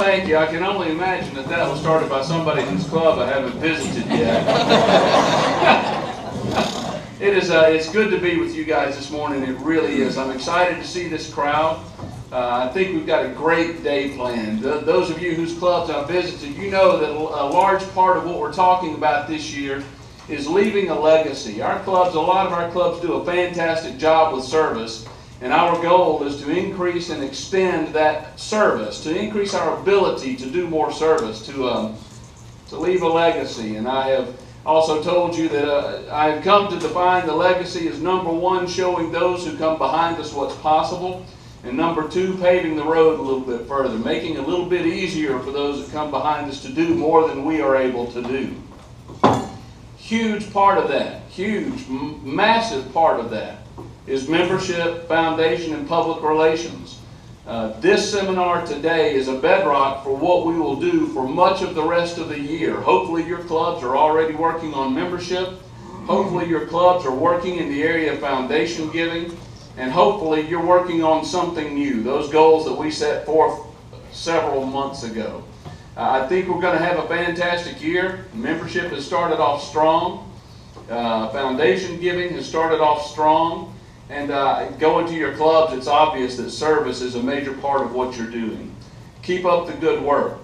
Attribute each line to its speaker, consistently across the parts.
Speaker 1: thank you. I can only imagine that that was started by somebody whose club I haven't visited yet. It's good to be with you guys this morning. It really is. I'm excited to see this crowd. I think we've got a great day planned. Those of you whose clubs I've visited, you know that a large part of what we're talking about this year is leaving a legacy. A lot of our clubs do a fantastic job with service, and our goal is to increase and extend that service, to increase our ability to do more service, to leave a legacy. And I have also told you that I have come to define the legacy as number one, showing those who come behind us what's possible, and number two, paving the road a little bit further, making it a little bit easier for those that come behind us to do more than we are able to do. Huge part of that, massive part of that is membership, foundation, and public relations. This seminar today is a bedrock for what we will do for much of the rest of the year. Hopefully your clubs are already working on membership. Hopefully your clubs are working in the area of foundation giving. And hopefully you're working on something new, those goals that we set forth several months ago. I think we're going to have a fantastic year. Membership has started off strong. Foundation giving has started off strong. And going to your clubs, it's obvious that service is a major part of what you're doing. Keep up the good work.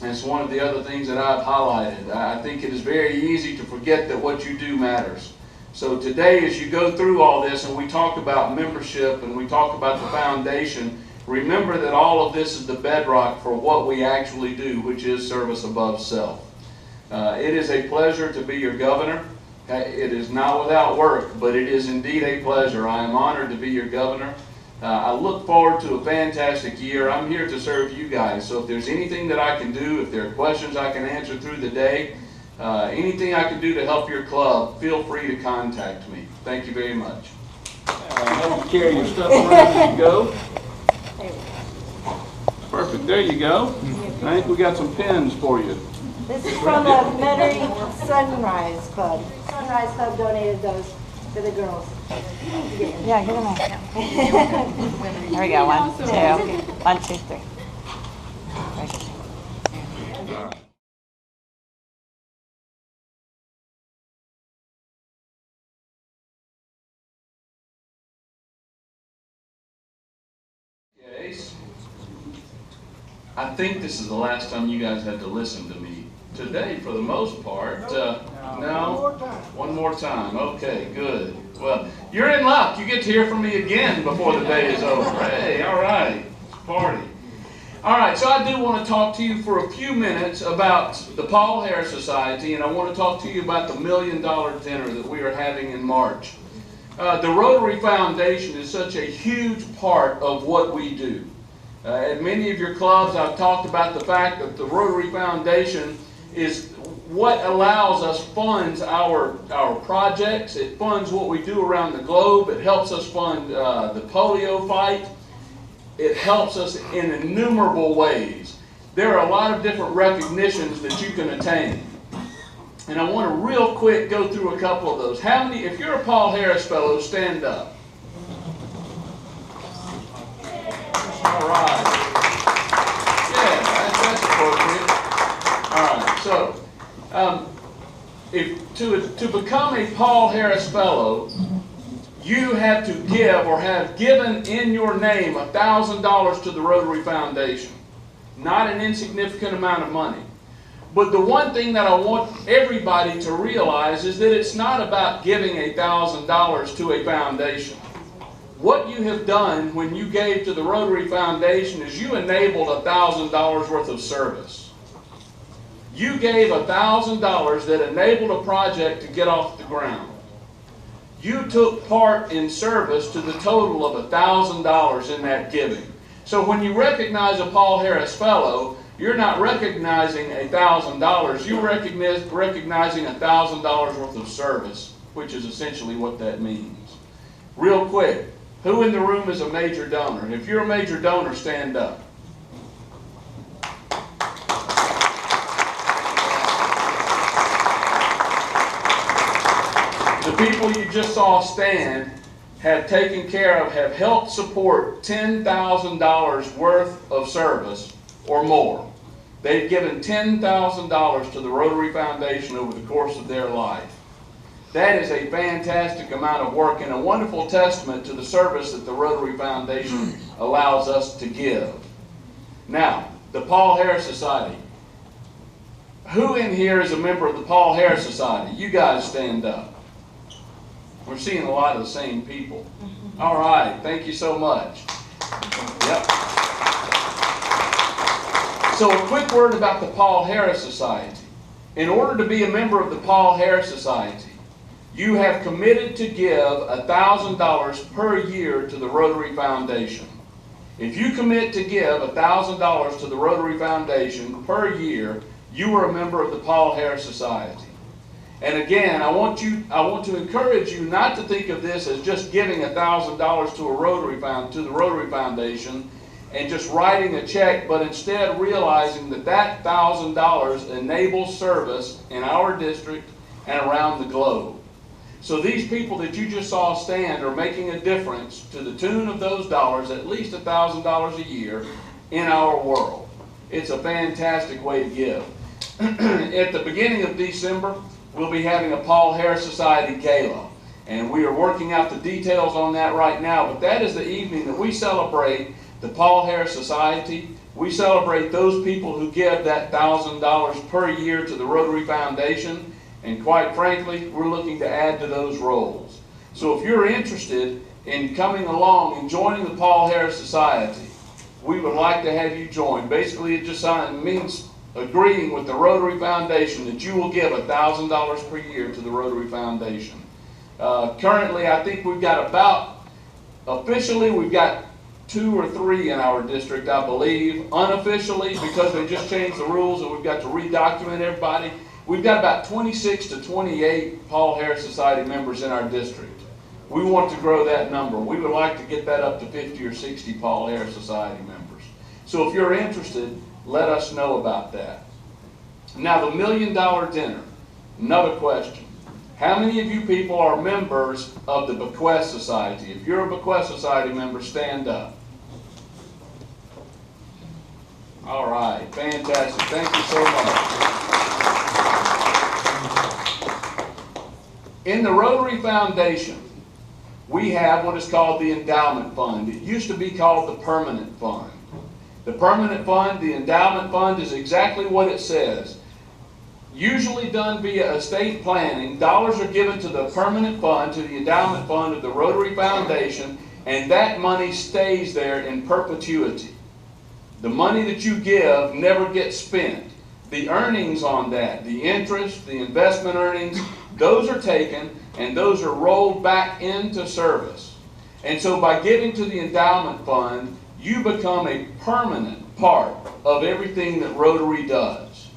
Speaker 1: And it's one of the other things that I've highlighted. I think it is very easy to forget that what you do matters. So today, as you go through all this and we talk about membership and we talk about the foundation, remember that all of this is the bedrock for what we actually do, which is service above self. It is a pleasure to be your governor. It is not without work, but it is indeed a pleasure. I am honored to be your governor. I look forward to a fantastic year. I'm here to serve you guys. So if there's anything that I can do, if there are questions I can answer through the day, anything I can do to help your club, feel free to contact me. Thank you very much. Help you carry your stuff around as you go. Perfect. There you go. I think we got some pens for you.
Speaker 2: This is from the Metairie Sunrise Club. Sunrise Club donated those to the girls.
Speaker 3: Yeah, get them out. There we go. 1, 2. 1, 2, 3.
Speaker 1: I think this is the last time you guys had to listen to me today, for the most part. No? One more time. Okay, good. Well, you're in luck. You get to hear from me again before the day is over. Hey, all right. Party. All right, so I do want to talk to you for a few minutes about the Paul Harris Society, and I want to talk to you about the $1 Million Dinner that we are having in March. The Rotary Foundation is such a huge part of what we do. At many of your clubs, I've talked about the fact that the Rotary Foundation is what allows us, funds our projects. It funds what we do around the globe. It helps us fund the polio fight. It helps us in innumerable ways. There are a lot of different recognitions that you can attain. And I want to real quick go through a couple of those. How many, if you're a Paul Harris Fellow, stand up. All right. Yeah, that's appropriate. All right. So, to become a Paul Harris Fellow, you have to give or have given in your name $1,000 to the Rotary Foundation. Not an insignificant amount of money. But the one thing that I want everybody to realize is that it's not about giving $1,000 to a foundation. What you have done when you gave to the Rotary Foundation is you enabled $1,000 worth of service. You gave $1,000 that enabled a project to get off the ground. You took part in service to the total of $1,000 in that giving. So when you recognize a Paul Harris Fellow, you're not recognizing $1,000, you're recognizing $1,000 worth of service, which is essentially what that means. Real quick, who in the room is a major donor? If you're a major donor, stand up. The people you just saw stand have taken care of, have helped support $10,000 worth of service or more. They've given $10,000 to the Rotary Foundation over the course of their life. That is a fantastic amount of work and a wonderful testament to the service that the Rotary Foundation allows us to give. Now, the Paul Harris Society. Who in here is a member of the Paul Harris Society? You guys stand up. We're seeing a lot of the same people. All right, thank you so much. Yep. So a quick word about the Paul Harris Society. In order to be a member of the Paul Harris Society, you have committed to give $1,000 per year to the Rotary Foundation. If you commit to give $1,000 to the Rotary Foundation per year, you are a member of the Paul Harris Society. And again, I want to encourage you not to think of this as just giving $1,000 to the Rotary Foundation and just writing a check, but instead realizing that that $1,000 enables service in our district and around the globe. So these people that you just saw stand are making a difference to the tune of those dollars, at least $1,000 a year, in our world. It's a fantastic way to give. At the beginning of December, we'll be having a Paul Harris Society Gala. And we are working out the details on that right now, but that is the evening that we celebrate the Paul Harris Society. We celebrate those people who give that $1,000 per year to the Rotary Foundation, and quite frankly, we're looking to add to those roles. So if you're interested in coming along and joining the Paul Harris Society, we would like to have you join. Basically, it just means agreeing with the Rotary Foundation that you will give $1,000 per year to the Rotary Foundation. Currently, I think we've got officially we've got 2 or 3 in our district, I believe. Unofficially, because they just changed the rules and we've got to redocument everybody, we've got about 26 to 28 Paul Harris Society members in our district. We want to grow that number. We would like to get that up to 50 or 60 Paul Harris Society members. So if you're interested, let us know about that. Now, the $1 Million Dinner. Another question. How many of you people are members of the Bequest Society? If you're a Bequest Society member, stand up. All right, fantastic. Thank you so much. In the Rotary Foundation, we have what is called the Endowment Fund. It used to be called the Permanent Fund. The Permanent Fund, the Endowment Fund, is exactly what it says. Usually done via estate planning, dollars are given to the Permanent Fund, to the Endowment Fund of the Rotary Foundation, and that money stays there in perpetuity. The money that you give never gets spent. The earnings on that, the interest, the investment earnings, those are taken and those are rolled back into service. And so by giving to the Endowment Fund, you become a permanent part of everything that Rotary does.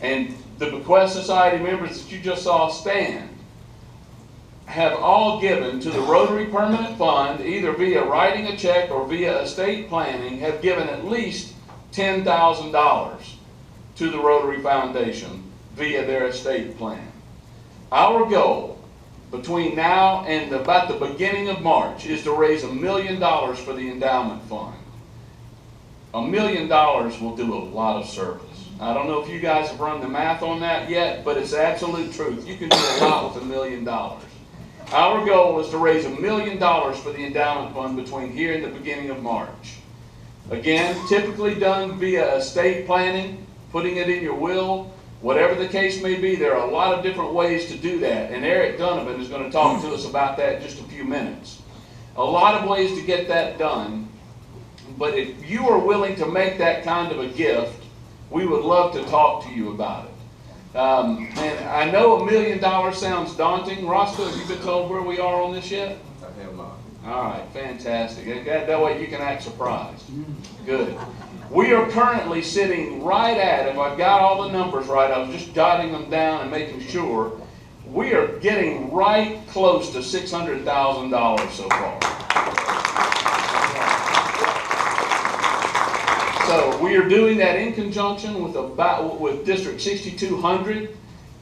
Speaker 1: And the Bequest Society members that you just saw stand have all given to the Rotary Permanent Fund, either via writing a check or via estate planning, have given at least $10,000 to the Rotary Foundation via their estate plan. Our goal between now and about the beginning of March is to raise $1 million for the Endowment Fund. $1 million will do a lot of service. I don't know if you guys have run the math on that yet, but it's absolute truth. You can do a lot with $1 million. Our goal is to raise $1 million for the Endowment Fund between here and the beginning of March. Again, typically done via estate planning, putting it in your will, whatever the case may be. There are a lot of different ways to do that, and Eric Donovan is going to talk to us about that in just a few minutes. A lot of ways to get that done, but if you are willing to make that kind of a gift, we would love to talk to you about it. And I know $1 million sounds daunting. Roscoe, have you been told where we are on this yet?
Speaker 4: I have not.
Speaker 1: All right, fantastic. That way you can act surprised. Good. We are currently sitting right at, if I've got all the numbers right, I was just jotting them down and making sure, we are getting right close to $600,000 so far. So we are doing that in conjunction with District 6200.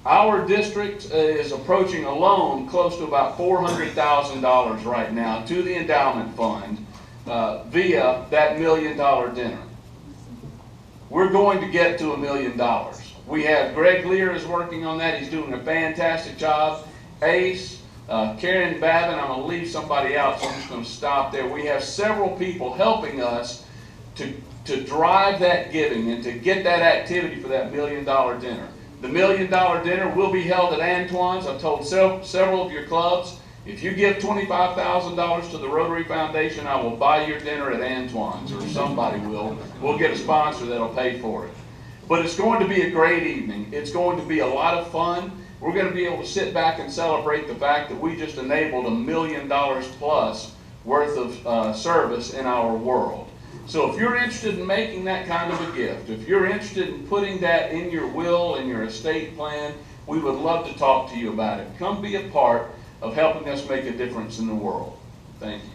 Speaker 1: Our district is approaching alone close to about $400,000 right now to the Endowment Fund via that $1 Million Dinner. we're going to get to $1 million. We have Greg Lear is working on that. He's doing a fantastic job. Ace, Karen Babin, I'm going to leave somebody out, so I'm just going to stop there. We have several people helping us to drive that giving and to get that activity for that $1 million dinner. The $1 million dinner will be held at Antoine's. I've told several of your clubs, if you give $25,000 to the Rotary Foundation, I will buy your dinner at Antoine's, or somebody will. We'll get a sponsor that'll pay for it. But it's going to be a great evening. It's going to be a lot of fun. We're going to be able to sit back and celebrate the fact that we just enabled $1 million plus worth of service in our world. So if you're interested in making that kind of a gift, if you're interested in putting that in your will, in your estate plan, we would love to talk to you about it. Come be a part of helping us make a difference in the world. Thank you.